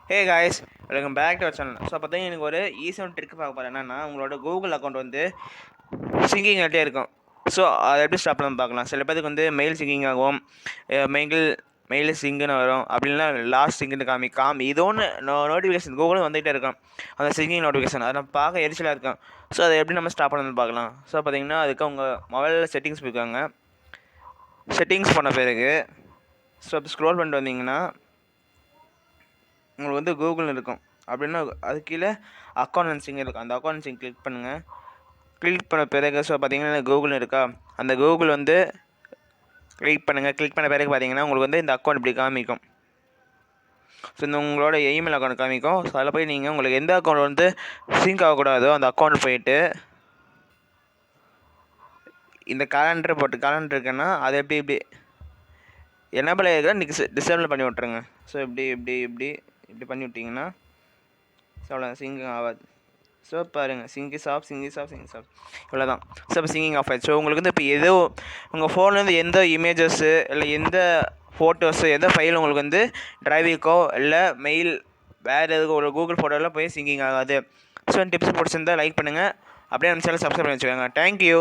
Hey guys, welcome back to our channel. So பார்த்தீங்கன்னா எனக்கு ஒரு ஈஸியான ட்ரிக் பார்க்க போகிறேன். என்னென்னா, உங்களோட கூகுள் அக்கௌண்ட் வந்து சிங்கிங் ஆகிட்டே இருக்கும். ஸோ அதை எப்படி ஸ்டாப் பண்ணி பார்க்கலாம். சில பேருக்கு வந்து மெயில் சிங்கிங் ஆகும், மெயில் சிங்குன்னு வரும், அப்படின்னா லாஸ்ட் சிங்குன்னு காமி இது ஒன்று நோட்டிஃபிகேஷன் கூகுளும் வந்துகிட்டே இருக்கும். அந்த சிங்கிங் நோட்டிஃபிகேஷன் அதை நம்ம பார்க்க எரிச்சலாக இருக்கும். ஸோ அதை எப்படி நம்ம ஸ்டாப் பண்ணணும்னு பார்க்கலாம். ஸோ பார்த்தீங்கன்னா அதுக்கு உங்கள் மொபைலில் செட்டிங்ஸ் போய்க்காங்க. செட்டிங்ஸ் பண்ண பிறகு ஸோ ஸ்க்ரோல் பண்ணிட்டு வந்தீங்கன்னா உங்களுக்கு வந்து கூகுள் இருக்கும். அப்படின்னா அது கீழே அக்கௌண்ட் அண்ட் சிங் இருக்கும். அந்த அக்கௌண்ட் அண்ட் சிங் கிளிக் பண்ணுங்கள். கிளிக் பண்ண பிறகு ஸோ பார்த்தீங்கன்னா கூகுள் இருக்கா, அந்த கூகுள் வந்து கிளிக் பண்ணுங்கள். கிளிக் பண்ண பிறகு பார்த்தீங்கன்னா உங்களுக்கு வந்து இந்த அக்கௌண்ட் இப்படி காமிக்கும். ஸோ இந்த உங்களோட இமெயில் அக்கௌண்ட் காமிக்கும். ஸோ அதில் போய் நீங்கள் உங்களுக்கு எந்த அக்கௌண்ட் வந்து சிங்க் ஆகக்கூடாதோ அந்த அக்கௌண்ட் போயிட்டு இந்த கேலண்டர் இருக்குன்னா அதை இப்படி எனேபிள் ஆகிருக்கா டிசேபிள் பண்ணி விட்ருங்க. ஸோ இப்படி பண்ணி விட்டிங்கன்னா ஸோ அவ்வளோ சிங்கிங் ஆகாது. ஸோ பாருங்கள், சிங் இஸ் ஆஃப் இவ்வளோ தான். ஸோ இப்போ சிங்கிங் ஆஃப் ஆயிடுச்சு. ஸோ உங்களுக்கு வந்து இப்போ ஏதோ உங்கள் ஃபோன்லேருந்து எந்த இமேஜஸ்ஸு இல்லை எந்த ஃபோட்டோஸு எந்த ஃபைல் உங்களுக்கு வந்து டிரைவிக்கோ இல்லை மெயில் வேறு எதுக்கு ஒரு கூகுள் ஃபோட்டோவில் போய் சிங்கிங் ஆகாது. ஸோ டிப்ஸ் பிடிச்சிருந்தால் லைக் பண்ணுங்கள். அப்படியே நம்ம சேனல் சப்ஸ்கிரைப் பண்ணி வச்சுக்கோங்க. தேங்க்யூ.